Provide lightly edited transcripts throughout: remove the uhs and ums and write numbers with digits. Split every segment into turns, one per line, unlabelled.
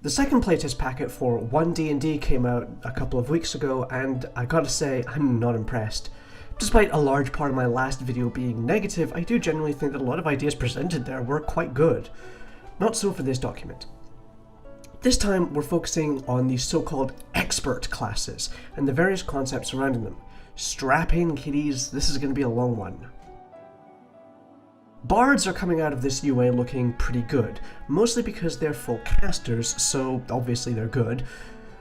The second playtest packet for 1 D&D came out a couple of weeks ago, and I gotta say, I'm not impressed. Despite a large part of my last video being negative, I do generally think that a lot of ideas presented there were quite good. Not so for this document. This time we're focusing on the so-called expert classes and the various concepts surrounding them. Strap in, kiddies, this is going to be a long one. Bards are coming out of this UA looking pretty good, mostly because they're full casters, so obviously they're good.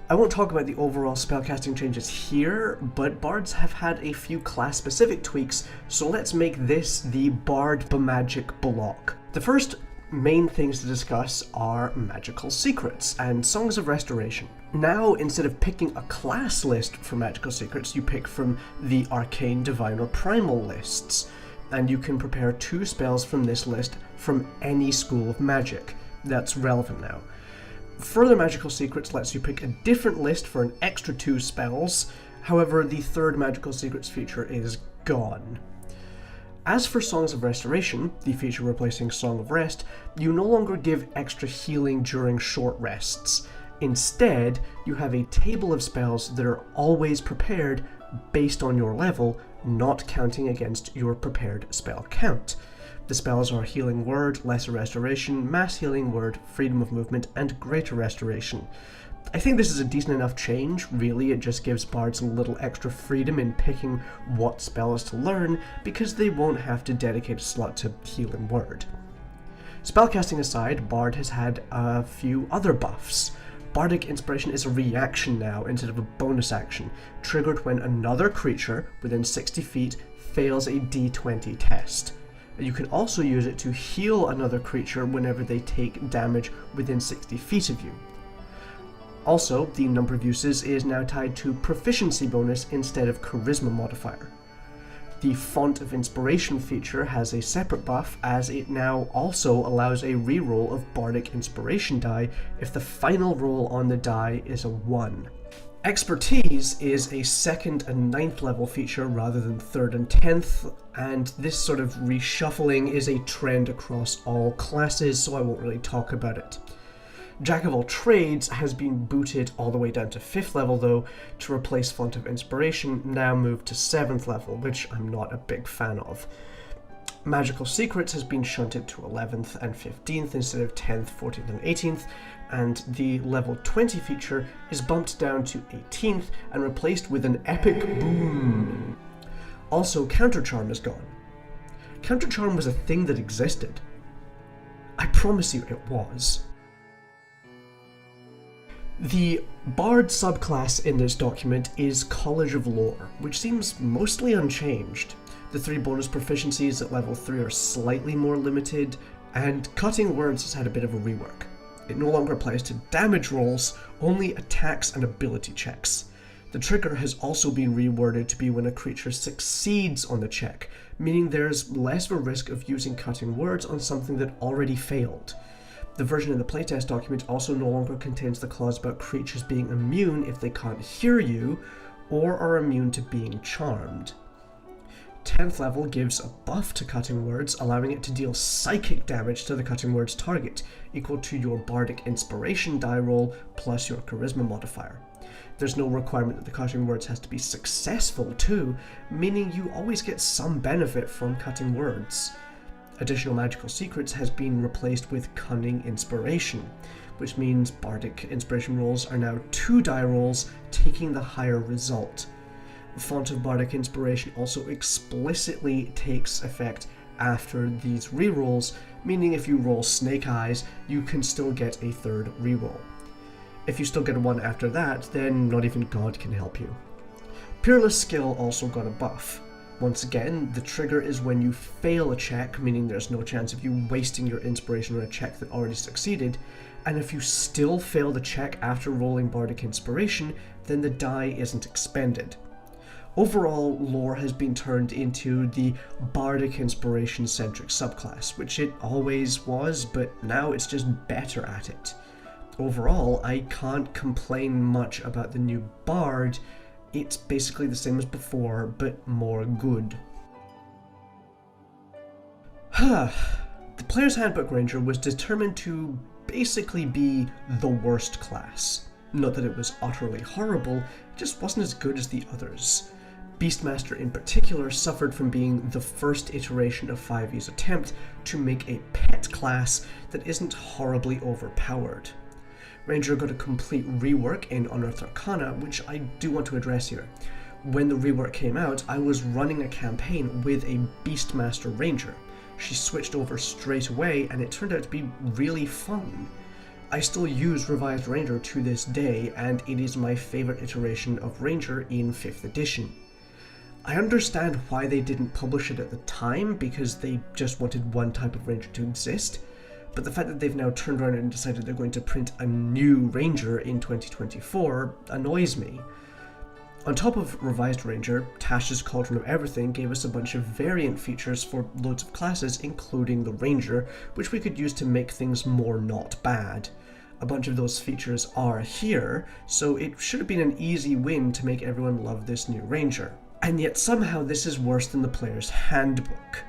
I won't talk about the overall spellcasting changes here, but bards have had a few class-specific tweaks, so let's make this the Bard B'Magic block. The first main things to discuss are magical secrets and songs of restoration. Now, instead of picking a class list for magical secrets, you pick from the arcane, divine, or primal lists, and you can prepare 2 spells from this list from any school of magic that's relevant now. Further magical secrets lets you pick a different list for an extra 2 spells, however the third magical secrets feature is gone. As for Songs of Restoration, the feature replacing Song of Rest, you no longer give extra healing during short rests. Instead, you have a table of spells that are always prepared based on your level, not counting against your prepared spell count. The spells are Healing Word, Lesser Restoration, Mass Healing Word, Freedom of Movement, and Greater Restoration. I think this is a decent enough change. Really, it just gives bards a little extra freedom in picking what spells to learn, because they won't have to dedicate a slot to Healing Word. Spellcasting aside, Bard has had a few other buffs. Bardic Inspiration is a reaction now instead of a bonus action, triggered when another creature within 60 feet fails a D20 test. You can also use it to heal another creature whenever they take damage within 60 feet of you. Also, the number of uses is now tied to proficiency bonus instead of charisma modifier. The Font of Inspiration feature has a separate buff, as it now also allows a reroll of Bardic Inspiration die if the final roll on the die is a 1. Expertise is a 2nd and 9th level feature rather than 3rd and 10th, and this sort of reshuffling is a trend across all classes, so I won't really talk about it. Jack of all Trades has been booted all the way down to 5th level though, to replace Font of Inspiration, now moved to 7th level, which I'm not a big fan of. Magical Secrets has been shunted to 11th and 15th instead of 10th, 14th and 18th, and the level 20 feature is bumped down to 18th and replaced with an Epic Boon. Also, Counter Charm is gone. Counter Charm was a thing that existed. I promise you it was. The Bard subclass in this document is College of Lore, which seems mostly unchanged. The 3 bonus proficiencies at level 3 are slightly more limited, and Cutting Words has had a bit of a rework. It no longer applies to damage rolls, only attacks and ability checks. The trigger has also been reworded to be when a creature succeeds on the check, meaning there's less of a risk of using Cutting Words on something that already failed. The version in the playtest document also no longer contains the clause about creatures being immune if they can't hear you, or are immune to being charmed. 10th level gives a buff to Cutting Words, allowing it to deal psychic damage to the Cutting Words target, equal to your Bardic Inspiration die roll plus your Charisma modifier. There's no requirement that the Cutting Words has to be successful too, meaning you always get some benefit from Cutting Words. Additional Magical Secrets has been replaced with Cunning Inspiration, which means Bardic Inspiration rolls are now 2 die rolls, taking the higher result. Font of Bardic Inspiration also explicitly takes effect after these rerolls, meaning if you roll Snake Eyes, you can still get a 3rd reroll. If you still get one after that, then not even God can help you. Peerless Skill also got a buff. Once again, the trigger is when you fail a check, meaning there's no chance of you wasting your inspiration on a check that already succeeded, and if you still fail the check after rolling Bardic Inspiration, then the die isn't expended. Overall, Lore has been turned into the Bardic Inspiration-centric subclass, which it always was, but now it's just better at it. Overall, I can't complain much about the new Bard. It's basically the same as before, but more good. The Player's Handbook Ranger was determined to basically be the worst class. Not that it was utterly horrible, it just wasn't as good as the others. Beastmaster in particular suffered from being the first iteration of 5e's attempt to make a pet class that isn't horribly overpowered. Ranger got a complete rework in Unearthed Arcana, which I do want to address here. When the rework came out, I was running a campaign with a Beastmaster Ranger. She switched over straight away, and it turned out to be really fun. I still use Revised Ranger to this day, and it is my favorite iteration of Ranger in 5th edition. I understand why they didn't publish it at the time, because they just wanted one type of Ranger to exist, but the fact that they've now turned around and decided they're going to print a new Ranger in 2024 annoys me. On top of Revised Ranger, Tasha's Cauldron of Everything gave us a bunch of variant features for loads of classes, including the Ranger, which we could use to make things more not bad. A bunch of those features are here, so it should have been an easy win to make everyone love this new Ranger. And yet somehow this is worse than the Player's Handbook.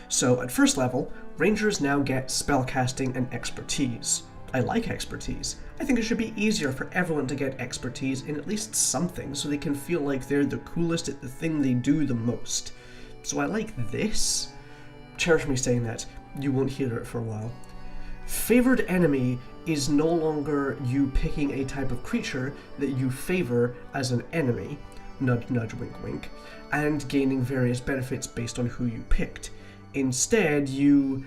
So at first level, Rangers now get Spellcasting and Expertise. I like Expertise. I think it should be easier for everyone to get Expertise in at least something so they can feel like they're the coolest at the thing they do the most. So I like this. Cherish me saying that. You won't hear it for a while. Favored Enemy is no longer you picking a type of creature that you favor as an enemy, nudge nudge wink wink, and gaining various benefits based on who you picked. Instead, you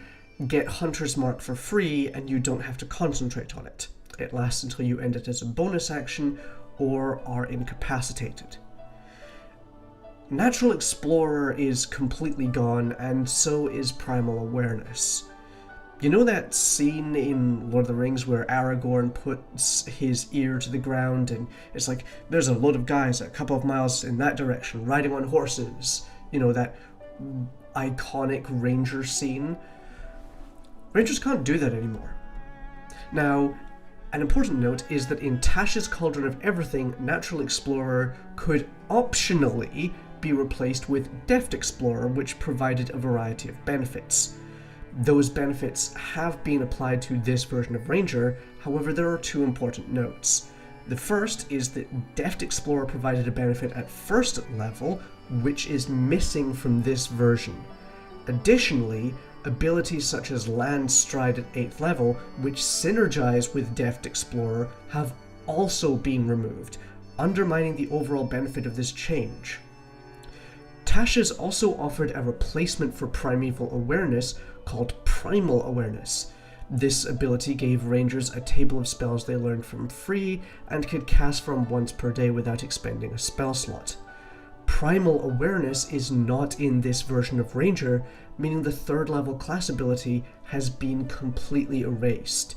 get Hunter's Mark for free and you don't have to concentrate on it. It lasts until you end it as a bonus action or are incapacitated. Natural Explorer is completely gone, and so is Primal Awareness. You know that scene in Lord of the Rings where Aragorn puts his ear to the ground and it's like, there's a load of guys a couple of miles in that direction riding on horses? You know, that iconic ranger scene? Rangers can't do that anymore. Now, an important note is that in Tasha's Cauldron of Everything, Natural Explorer could optionally be replaced with Deft Explorer, which provided a variety of benefits. Those benefits have been applied to this version of Ranger, however there are two important notes. The first is that Deft Explorer provided a benefit at first level, which is missing from this version. Additionally, abilities such as Land Stride at 8th level, which synergize with Deft Explorer, have also been removed, undermining the overall benefit of this change. Tasha's also offered a replacement for Primeval Awareness called Primal Awareness. This ability gave Rangers a table of spells they learned from free and could cast from once per day without expending a spell slot. Primal Awareness is not in this version of Ranger, meaning the 3rd level class ability has been completely erased.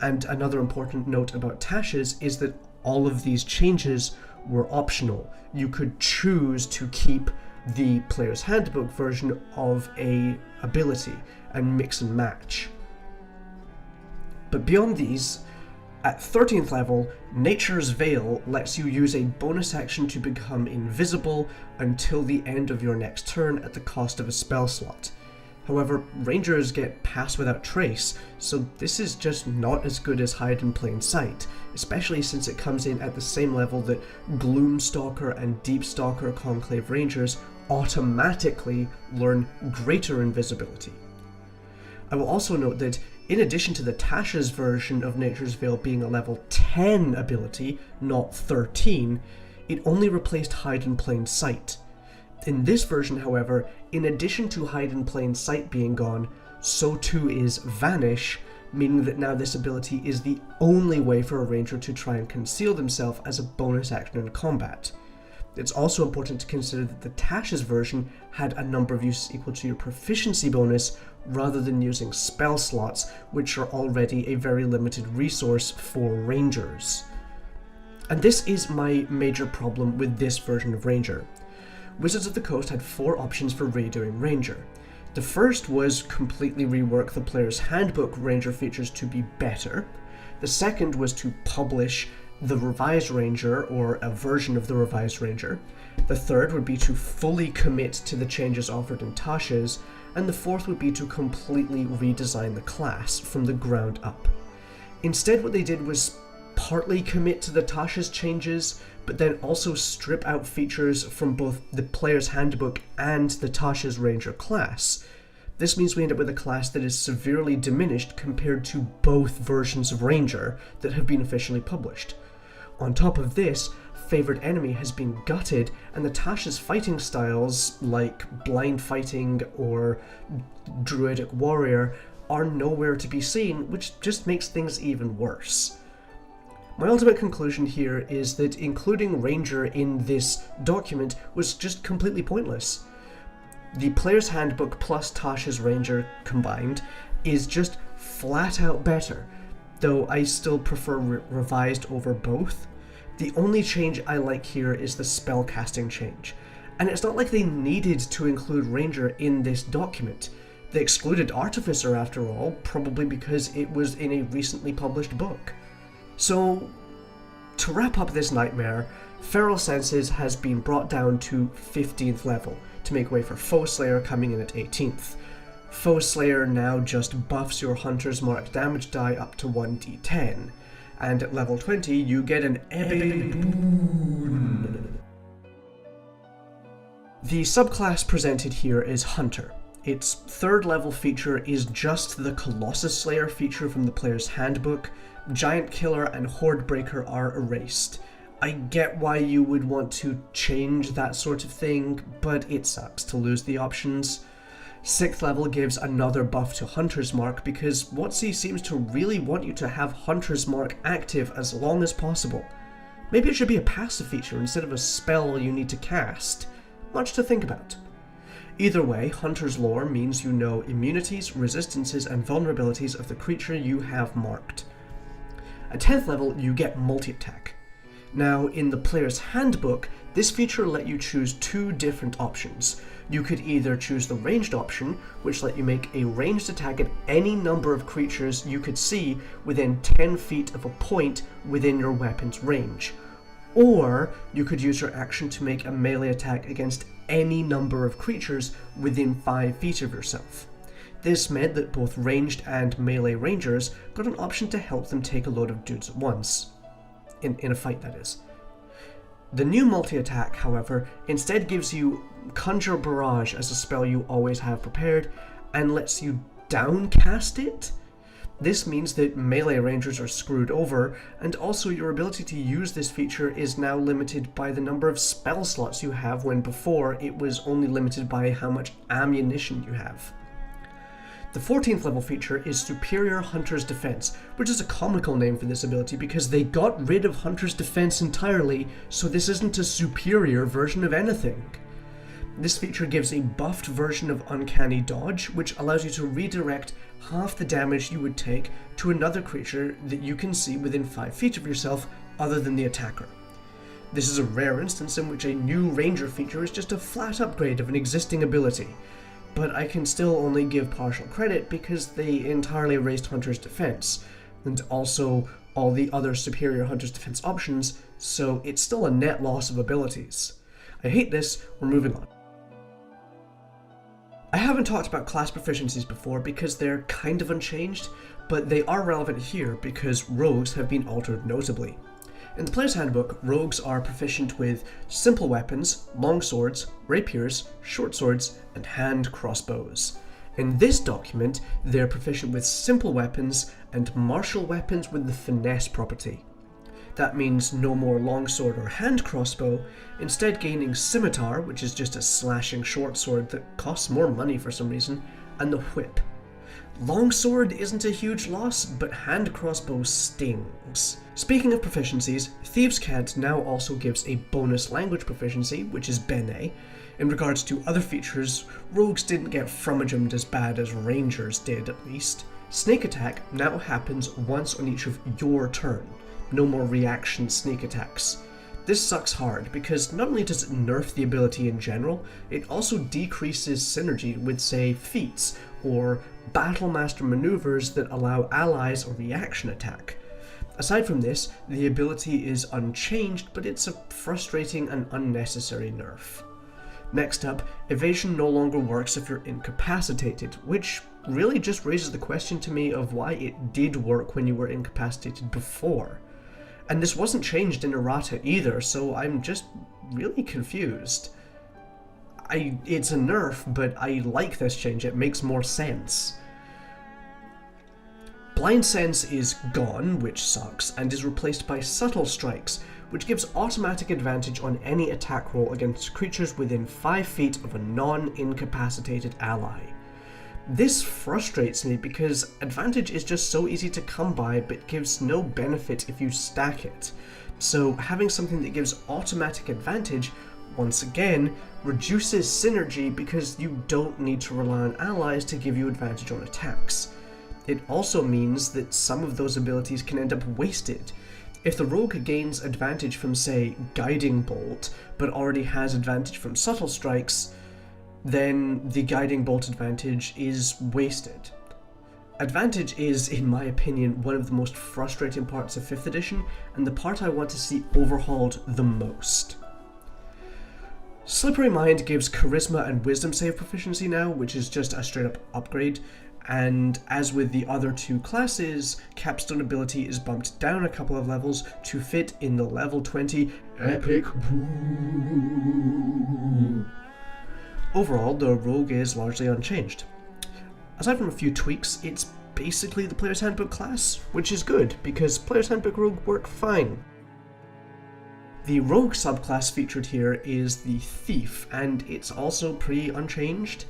And another important note about Tasha's is that all of these changes were optional. You could choose to keep the Player's Handbook version of a ability and mix and match. But beyond these, at 13th level, Nature's Veil lets you use a bonus action to become invisible until the end of your next turn at the cost of a spell slot. However, Rangers get Pass Without Trace, so this is just not as good as Hide in Plain Sight, especially since it comes in at the same level that Gloomstalker and Deepstalker Conclave Rangers automatically learn greater invisibility. I will also note that in addition to the Tasha's version of Nature's Veil being a level 10 ability, not 13, it only replaced Hide in Plain Sight. In this version, however, in addition to Hide in Plain Sight being gone, so too is Vanish, meaning that now this ability is the only way for a ranger to try and conceal themselves as a bonus action in combat. It's also important to consider that the Tasha's version had a number of uses equal to your proficiency bonus rather than using spell slots, which are already a very limited resource for rangers. And this is my major problem with this version of Ranger. Wizards of the Coast had 4 options for redoing Ranger. The first was completely rework the Player's Handbook Ranger features to be better. The second was to publish the Revised Ranger, or a version of the Revised Ranger. The third would be to fully commit to the changes offered in Tasha's, and the fourth would be to completely redesign the class from the ground up. Instead, what they did was partly commit to the Tasha's changes, but then also strip out features from both the player's handbook and the Tasha's Ranger class. This means we end up with a class that is severely diminished compared to both versions of Ranger that have been officially published. On top of this, Favored Enemy has been gutted, and the Tasha's fighting styles, like Blind Fighting or Druidic Warrior, are nowhere to be seen, which just makes things even worse. My ultimate conclusion here is that including Ranger in this document was just completely pointless. The player's handbook plus Tasha's Ranger combined is just flat out better, though I still prefer revised over both. The only change I like here is the spellcasting change, and it's not like they needed to include Ranger in this document. They excluded Artificer after all, probably because it was in a recently published book. So, to wrap up this nightmare, Feral Senses has been brought down to 15th level, to make way for Foe Slayer coming in at 18th. Foe Slayer now just buffs your Hunter's Mark damage die up to 1d10, and at level 20 you get an epic boon. The subclass presented here is Hunter. Its third level feature is just the Colossus Slayer feature from the player's handbook. Giant Killer and Horde Breaker are erased. I get why you would want to change that sort of thing, but it sucks to lose the options. 6th level gives another buff to Hunter's Mark because WotC seems to really want you to have Hunter's Mark active as long as possible. Maybe it should be a passive feature instead of a spell you need to cast. Much to think about. Either way, Hunter's Lore means you know immunities, resistances, and vulnerabilities of the creature you have marked. At 10th level, you get multi-attack. Now, in the player's handbook, this feature let you choose two different options. You could either choose the ranged option, which let you make a ranged attack at any number of creatures you could see within 10 feet of a point within your weapon's range. Or you could use your action to make a melee attack against any number of creatures within 5 feet of yourself. This meant that both ranged and melee rangers got an option to help them take a load of dudes at once. In a fight, that is. The new multi-attack, however, instead gives you Conjure Barrage as a spell you always have prepared, and lets you downcast it? This means that melee rangers are screwed over, and also your ability to use this feature is now limited by the number of spell slots you have, when before it was only limited by how much ammunition you have. The 14th level feature is Superior Hunter's Defense, which is a comical name for this ability because they got rid of Hunter's Defense entirely, so this isn't a superior version of anything. This feature gives a buffed version of Uncanny Dodge, which allows you to redirect half the damage you would take to another creature that you can see within 5 feet of yourself other than the attacker. This is a rare instance in which a new Ranger feature is just a flat upgrade of an existing ability, but I can still only give partial credit because they entirely erased Hunter's Defense, and also all the other superior Hunter's Defense options, so it's still a net loss of abilities. I hate this, we're moving on. I haven't talked about class proficiencies before because they're kind of unchanged, but they are relevant here because rogues have been altered notably. In the player's handbook, rogues are proficient with simple weapons, long swords, rapiers, short swords, and hand crossbows. In this document, they're proficient with simple weapons and martial weapons with the finesse property. That means no more longsword or hand crossbow, instead gaining scimitar, which is just a slashing short sword that costs more money for some reason, and the whip. Longsword isn't a huge loss, but hand crossbow stings. Speaking of proficiencies, Thieves' Cant now also gives a bonus language proficiency, which is Bene. In regards to other features, rogues didn't get frummagemed as bad as rangers did, at least. Snake attack now happens once on each of your turn. No more reaction sneak attacks. This sucks hard because not only does it nerf the ability in general, it also decreases synergy with, say, feats or Battlemaster maneuvers that allow allies a reaction attack. Aside from this, the ability is unchanged, but it's a frustrating and unnecessary nerf. Next up, evasion no longer works if you're incapacitated, which really just raises the question to me of why it did work when you were incapacitated before. And this wasn't changed in errata either, so I'm just really confused. It's a nerf, but I like this change, it makes more sense. Blind Sense is gone, which sucks, and is replaced by Subtle Strikes, which gives automatic advantage on any attack roll against creatures within 5 feet of a non-incapacitated ally. This frustrates me because advantage is just so easy to come by but gives no benefit if you stack it. So having something that gives automatic advantage, once again, reduces synergy because you don't need to rely on allies to give you advantage on attacks. It also means that some of those abilities can end up wasted. If the rogue gains advantage from, say, Guiding Bolt, but already has advantage from Subtle Strikes, then the Guiding Bolt advantage is wasted. Advantage is, in my opinion, one of the most frustrating parts of 5th edition, and the part I want to see overhauled the most. Slippery Mind gives Charisma and Wisdom save proficiency now, which is just a straight up upgrade. And as with the other two classes, Capstone ability is bumped down a couple of levels to fit in the level 20 Epic Boo. Overall, the rogue is largely unchanged. Aside from a few tweaks, it's basically the Player's Handbook class, which is good, because Player's Handbook rogue work fine. The rogue subclass featured here is the Thief, and it's also pretty unchanged.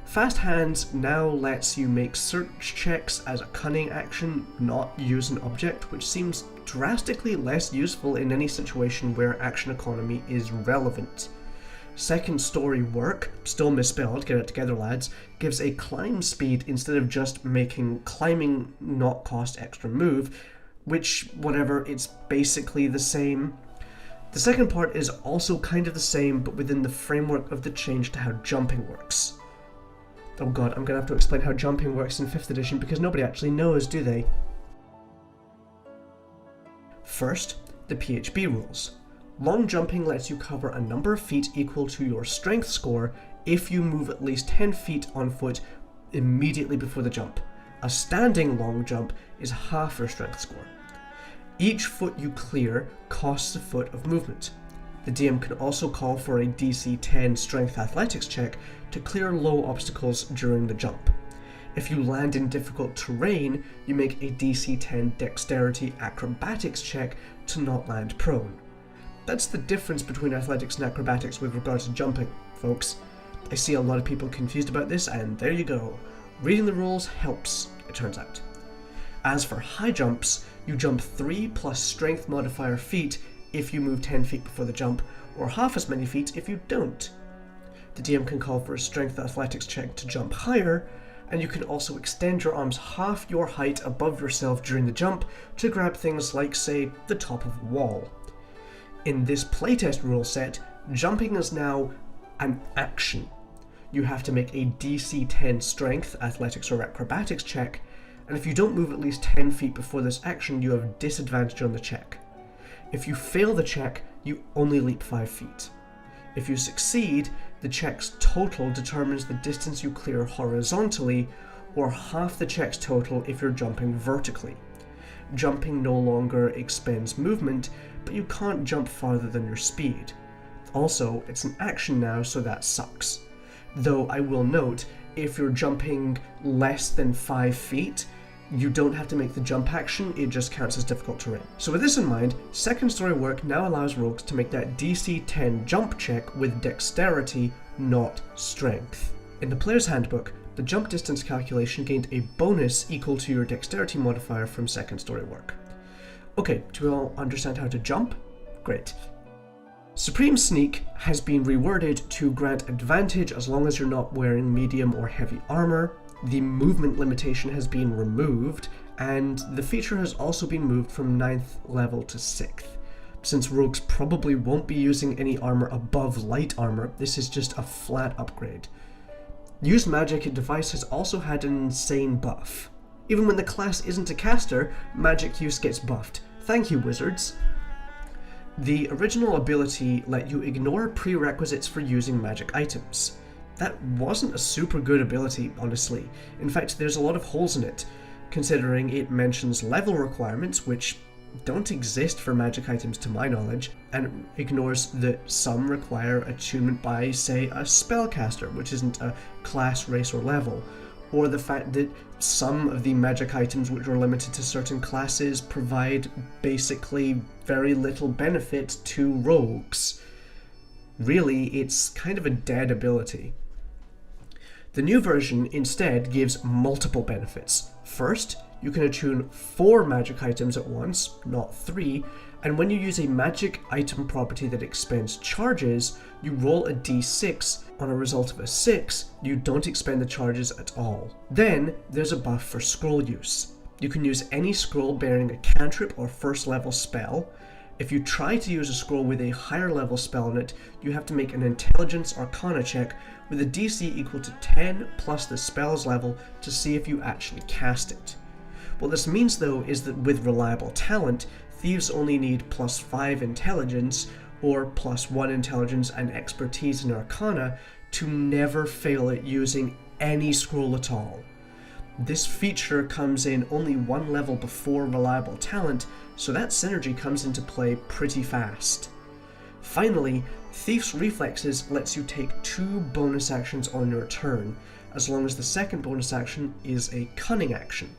Fast Hands now lets you make search checks as a cunning action, not use an object, which seems drastically less useful in any situation where action economy is relevant. Second story work, still misspelled, get it together lads, gives a climb speed instead of just making climbing not cost extra move, which, whatever, it's basically the same. The second part is also kind of the same, but within the framework of the change to how jumping works. Oh god, I'm gonna have to explain how jumping works in 5th edition because nobody actually knows, do they? First, the PHB rules. Long jumping lets you cover a number of feet equal to your strength score if you move at least 10 feet on foot immediately before the jump. A standing long jump is half your strength score. Each foot you clear costs a foot of movement. The DM can also call for a DC 10 Strength Athletics check to clear low obstacles during the jump. If you land in difficult terrain, you make a DC 10 Dexterity Acrobatics check to not land prone. That's the difference between athletics and acrobatics with regards to jumping, folks. I see a lot of people confused about this, and there you go. Reading the rules helps, it turns out. As for high jumps, you jump 3 plus strength modifier feet if you move 10 feet before the jump, or half as many feet if you don't. The DM can call for a strength athletics check to jump higher, and you can also extend your arms half your height above yourself during the jump to grab things like, say, the top of a wall. In this playtest rule set, jumping is now an action. You have to make a DC 10 strength, athletics or acrobatics check, and if you don't move at least 10 feet before this action, you have disadvantage on the check. If you fail the check, you only leap 5 feet. If you succeed, the check's total determines the distance you clear horizontally, or half the check's total if you're jumping vertically. Jumping no longer expends movement, but you can't jump farther than your speed. Also, it's an action now, so that sucks. Though I will note, if you're jumping less than 5 feet, you don't have to make the jump action, it just counts as difficult terrain. So with this in mind, second story work now allows rogues to make that DC 10 jump check with dexterity, not strength. In the player's handbook, the jump distance calculation gained a bonus equal to your dexterity modifier from second story work. Okay, do we all understand how to jump? Great. Supreme Sneak has been reworded to grant advantage as long as you're not wearing medium or heavy armor. The movement limitation has been removed, and the feature has also been moved from 9th level to 6th. Since rogues probably won't be using any armor above light armor, this is just a flat upgrade. Use Magic device has also had an insane buff. Even when the class isn't a caster, magic use gets buffed. Thank you, wizards. The original ability let you ignore prerequisites for using magic items. That wasn't a super good ability, honestly. In fact, there's a lot of holes in it, considering it mentions level requirements, which don't exist for magic items to my knowledge, and ignores that some require attunement by, say, a spellcaster, which isn't a class, race, or level, or the fact that some of the magic items which are limited to certain classes provide basically very little benefit to rogues. Really, it's kind of a dead ability. The new version instead gives multiple benefits. First, you can attune 4 magic items at once, not 3, and when you use a magic item property that expends charges, you roll a d6. On a result of a 6, you don't expend the charges at all. Then, there's a buff for scroll use. You can use any scroll bearing a cantrip or first level spell. If you try to use a scroll with a higher level spell in it, you have to make an Intelligence Arcana check with a DC equal to 10 plus the spell's level to see if you actually cast it. What this means though is that with reliable talent, thieves only need +5 intelligence or +1 intelligence and expertise in Arcana to never fail at using any scroll at all. This feature comes in only 1 level before reliable talent, so that synergy comes into play pretty fast. Finally, Thief's Reflexes lets you take 2 bonus actions on your turn, as long as the second bonus action is a cunning action.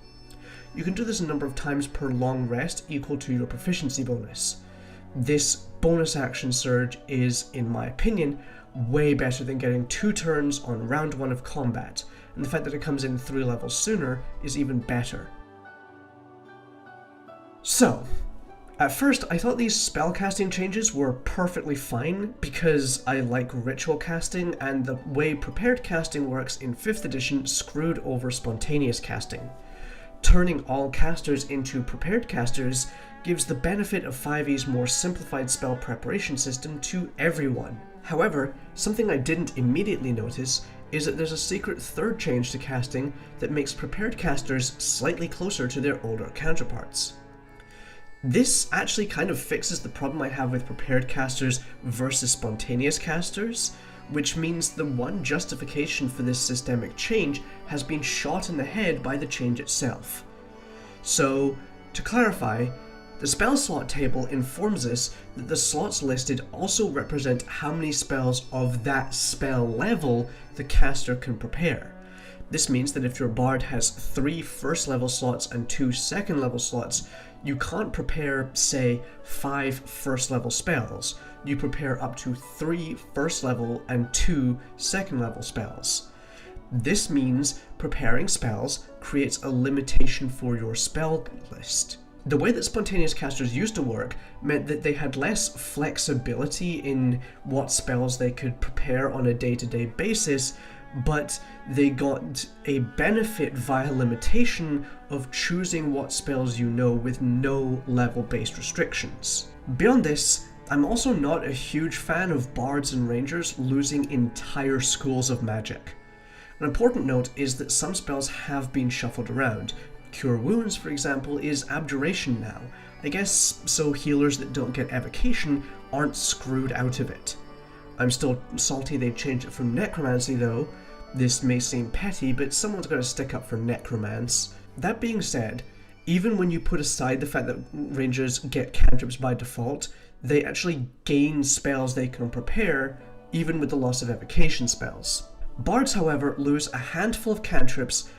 You can do this a number of times per long rest equal to your proficiency bonus. This bonus action surge is, in my opinion, way better than getting 2 turns on round 1 of combat, and the fact that it comes in 3 levels sooner is even better. So, at first I thought these spellcasting changes were perfectly fine because I like ritual casting, and the way prepared casting works in 5th edition screwed over spontaneous casting. Turning all casters into prepared casters gives the benefit of 5e's more simplified spell preparation system to everyone. However, something I didn't immediately notice is that there's a secret 3rd change to casting that makes prepared casters slightly closer to their older counterparts. This actually kind of fixes the problem I have with prepared casters versus spontaneous casters, which means the one justification for this systemic change has been shot in the head by the change itself. So, to clarify, the spell slot table informs us that the slots listed also represent how many spells of that spell level the caster can prepare. This means that if your bard has 3 first level slots and 2 second level slots, you can't prepare, say, 5 first level spells. You prepare up to 3 first level and 2 second level spells. This means preparing spells creates a limitation for your spell list. The way that spontaneous casters used to work meant that they had less flexibility in what spells they could prepare on a day-to-day basis, but they got a benefit via limitation of choosing what spells you know with no level-based restrictions. Beyond this, I'm also not a huge fan of bards and rangers losing entire schools of magic. An important note is that some spells have been shuffled around. Cure Wounds, for example, is Abjuration now. I guess so healers that don't get Evocation aren't screwed out of it. I'm still salty they changed it from Necromancy though. This may seem petty, but someone's got to stick up for Necromance. That being said, even when you put aside the fact that rangers get cantrips by default, they actually gain spells they can prepare, even with the loss of evocation spells. Bards, however, lose a handful of cantrips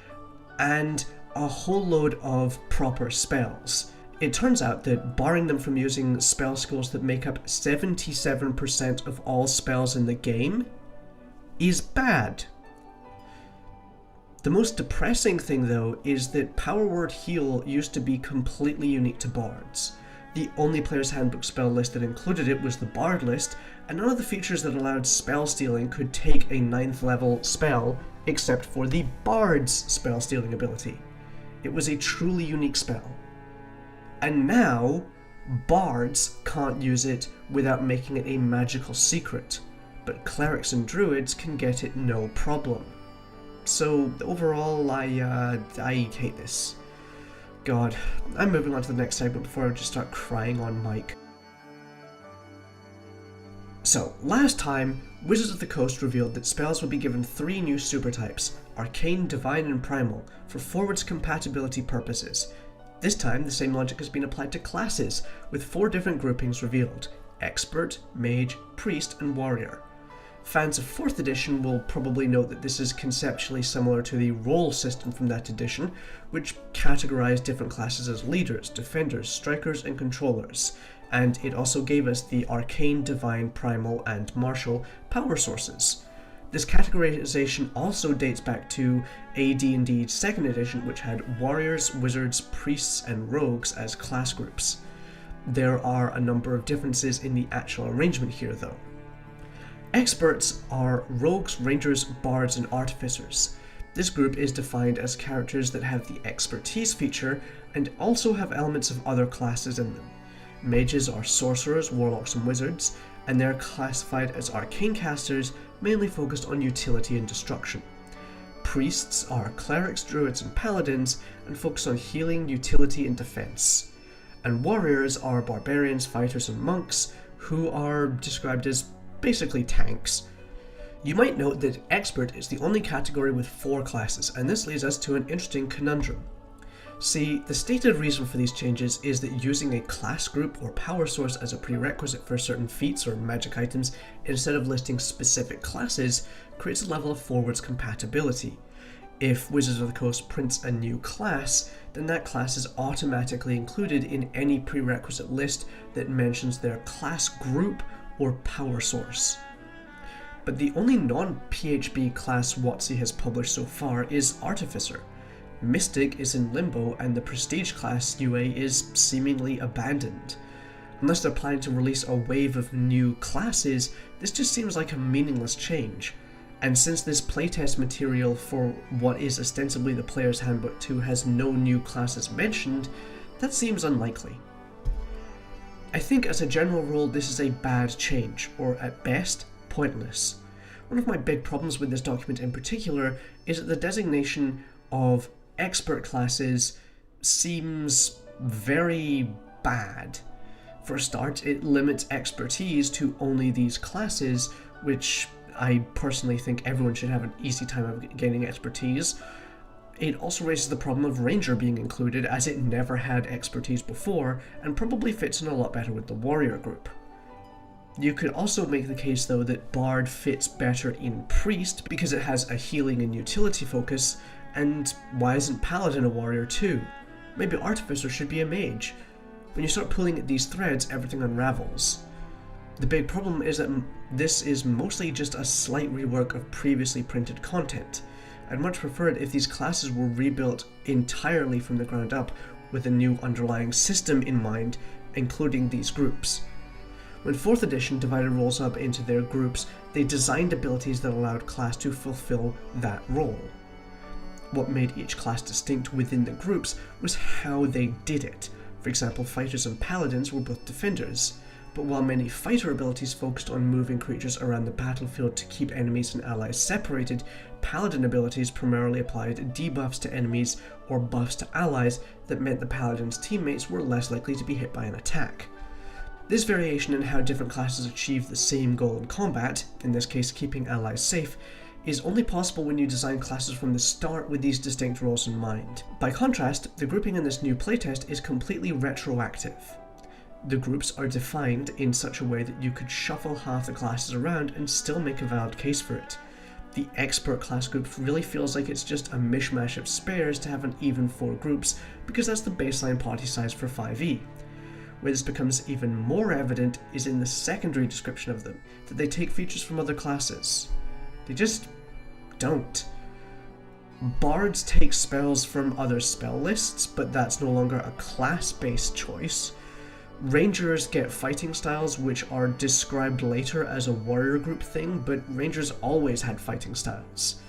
and a whole load of proper spells. It turns out that barring them from using spell skills that make up 77% of all spells in the game is bad. The most depressing thing though is that Power Word Heal used to be completely unique to bards. The only player's handbook spell list that included it was the Bard list, and none of the features that allowed spell stealing could take a 9th level spell except for the Bard's spell stealing ability. It was a truly unique spell. And now, bards can't use it without making it a magical secret, but clerics and druids can get it no problem. So overall, I hate this. God, I'm moving on to the next segment before I just start crying on mic. So, last time, Wizards of the Coast revealed that spells would be given 3 new super types, Arcane, Divine, and Primal, for forwards compatibility purposes. This time, the same logic has been applied to classes, with 4 different groupings revealed: Expert, Mage, Priest, and Warrior. Fans of 4th edition will probably note that this is conceptually similar to the role system from that edition, which categorized different classes as leaders, defenders, strikers, and controllers, and it also gave us the Arcane, Divine, Primal, and Martial power sources. This categorization also dates back to D&D 2nd edition, which had Warriors, Wizards, Priests, and Rogues as class groups. There are a number of differences in the actual arrangement here, though. Experts are Rogues, Rangers, Bards, and Artificers. This group is defined as characters that have the expertise feature and also have elements of other classes in them. Mages are sorcerers, warlocks, and wizards, and they're classified as arcane casters, mainly focused on utility and destruction. Priests are clerics, druids, and paladins, and focus on healing, utility, and defense. And warriors are barbarians, fighters, and monks, who are described as basically tanks. You might note that Expert is the only category with 4 classes, and this leads us to an interesting conundrum. See, the stated reason for these changes is that using a class group or power source as a prerequisite for certain feats or magic items instead of listing specific classes creates a level of forwards compatibility. If Wizards of the Coast prints a new class, then that class is automatically included in any prerequisite list that mentions their class group or power source. But the only non-PHB class WotC has published so far is Artificer. Mystic is in limbo, and the Prestige class UA is seemingly abandoned. Unless they're planning to release a wave of new classes, this just seems like a meaningless change. And since this playtest material for what is ostensibly the Player's Handbook 2 has no new classes mentioned, that seems unlikely. I think as a general rule this is a bad change, or at best, pointless. One of my big problems with this document in particular is that the designation of expert classes seems very bad. For a start, it limits expertise to only these classes, which I personally think everyone should have an easy time of gaining expertise. It also raises the problem of Ranger being included, as it never had expertise before, and probably fits in a lot better with the Warrior group. You could also make the case though that Bard fits better in Priest because it has a healing and utility focus, and why isn't Paladin a Warrior too? Maybe Artificer should be a Mage. When you start pulling at these threads, everything unravels. The big problem is that this is mostly just a slight rework of previously printed content. I'd much prefer it if these classes were rebuilt entirely from the ground up with a new underlying system in mind, including these groups. When 4th edition divided roles up into their groups, they designed abilities that allowed class to fulfill that role. What made each class distinct within the groups was how they did it. For example, fighters and paladins were both defenders, but while many fighter abilities focused on moving creatures around the battlefield to keep enemies and allies separated, paladin abilities primarily applied debuffs to enemies or buffs to allies that meant the paladin's teammates were less likely to be hit by an attack. This variation in how different classes achieve the same goal in combat, in this case keeping allies safe, is only possible when you design classes from the start with these distinct roles in mind. By contrast, the grouping in this new playtest is completely retroactive. The groups are defined in such a way that you could shuffle half the classes around and still make a valid case for it. The expert class group really feels like it's just a mishmash of spares to have an even 4 groups because that's the baseline party size for 5e. Where this becomes even more evident is in the secondary description of them, that they take features from other classes. They just don't. Bards take spells from other spell lists, but that's no longer a class-based choice. Rangers get fighting styles which are described later as a warrior group thing, but Rangers always had fighting styles.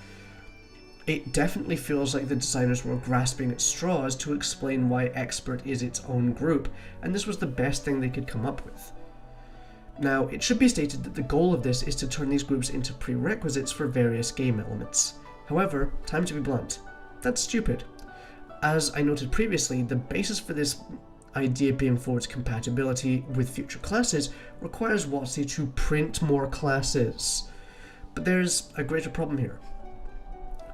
It definitely feels like the designers were grasping at straws to explain why Expert is its own group, and this was the best thing they could come up with. Now, it should be stated that the goal of this is to turn these groups into prerequisites for various game elements. However, time to be blunt, that's stupid. As I noted previously, the basis for this idea being forward compatibility with future classes requires WotC to print more classes. But there's a greater problem here.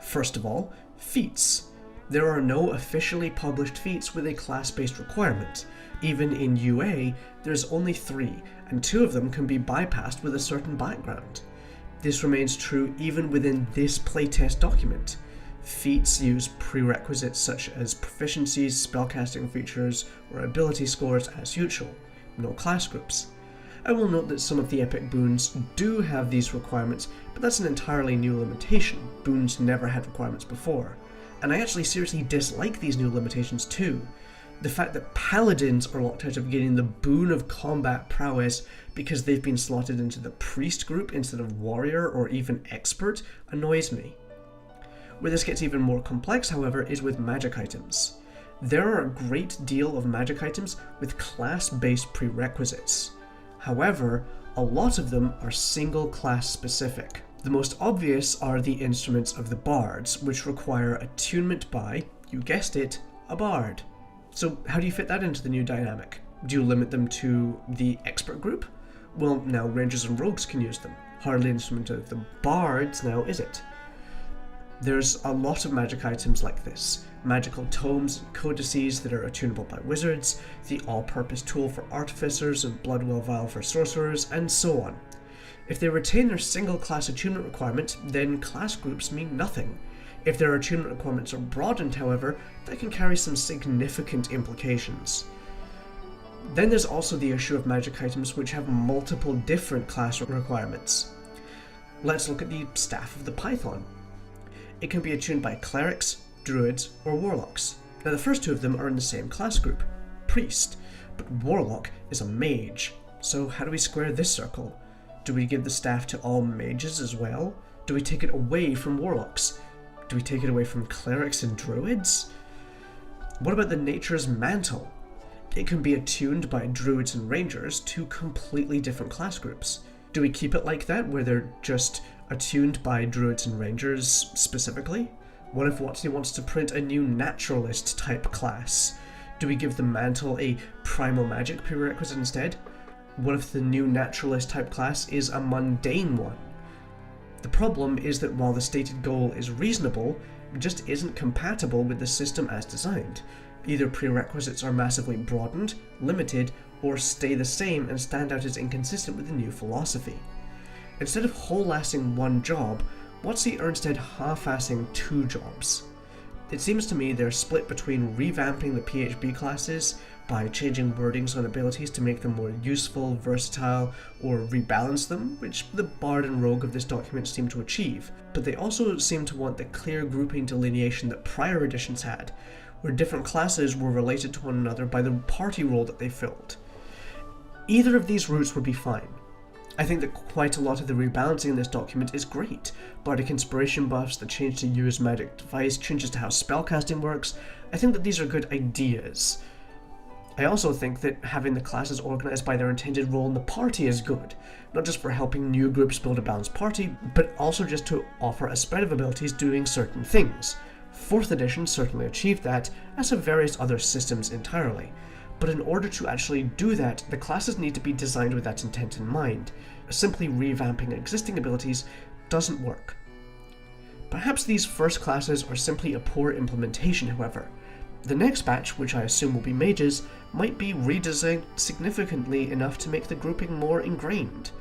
First of all, feats. There are no officially published feats with a class-based requirement. Even in UA, there's only 3, and 2 of them can be bypassed with a certain background. This remains true even within this playtest document. Feats use prerequisites such as proficiencies, spellcasting features, or ability scores as usual, no class groups. I will note that some of the epic boons do have these requirements, but that's an entirely new limitation. Boons never had requirements before. And I actually seriously dislike these new limitations too. The fact that paladins are locked out of getting the boon of combat prowess because they've been slotted into the priest group instead of warrior or even expert annoys me. Where this gets even more complex, however, is with magic items. There are a great deal of magic items with class-based prerequisites. However, a lot of them are single class specific. The most obvious are the instruments of the bards, which require attunement by, you guessed it, a bard. So how do you fit that into the new dynamic? Do you limit them to the expert group? Well, now rangers and rogues can use them. Hardly an instrument of the bards now, is it? There's a lot of magic items like this. Magical tomes and codices that are attunable by wizards, the all-purpose tool for artificers and Bloodwell Vial for sorcerers, and so on. If they retain their single class attunement requirement, then class groups mean nothing. If their attunement requirements are broadened, however, that can carry some significant implications. Then there's also the issue of magic items which have multiple different class requirements. Let's look at the Staff of the Python. It can be attuned by clerics, druids, or warlocks. Now the first 2 of them are in the same class group, priest, but warlock is a mage. So how do we square this circle? Do we give the staff to all mages as well? Do we take it away from warlocks? Do we take it away from clerics and druids? What about the Nature's Mantle? It can be attuned by druids and rangers to completely different class groups. Do we keep it like that, where they're just attuned by druids and rangers specifically? What if WotC wants to print a new naturalist type class? Do we give the mantle a primal magic prerequisite instead? What if the new naturalist type class is a mundane one? The problem is that while the stated goal is reasonable, it just isn't compatible with the system as designed. Either prerequisites are massively broadened, limited, or stay the same and stand out as inconsistent with the new philosophy. Instead of whole-assing one job, WotC are instead half-assing 2 jobs. It seems to me they're split between revamping the PHB classes by changing wordings on abilities to make them more useful, versatile, or rebalance them, which the Bard and Rogue of this document seem to achieve, but they also seem to want the clear grouping delineation that prior editions had, where different classes were related to one another by the party role that they filled. Either of these routes would be fine. I think that quite a lot of the rebalancing in this document is great. Bardic Inspiration buffs, the change to use magic device, changes to how spellcasting works. I think that these are good ideas. I also think that having the classes organized by their intended role in the party is good, not just for helping new groups build a balanced party, but also just to offer a spread of abilities doing certain things. 4th edition certainly achieved that, as have various other systems entirely. But in order to actually do that, the classes need to be designed with that intent in mind. Simply revamping existing abilities doesn't work. Perhaps these first classes are simply a poor implementation, however. The next batch, which I assume will be mages, might be redesigned significantly enough to make the grouping more ingrained,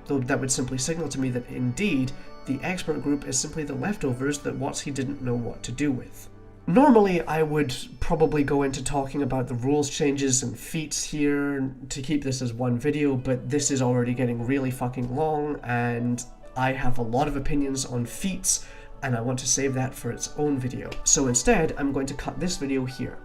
though that would simply signal to me that indeed, the expert group is simply the leftovers that WotC didn't know what to do with. Normally, I would probably go into talking about the rules changes and feats here to keep this as one video, but this is already getting really fucking long, and I have a lot of opinions on feats, and I want to save that for its own video. So instead, I'm going to cut this video here.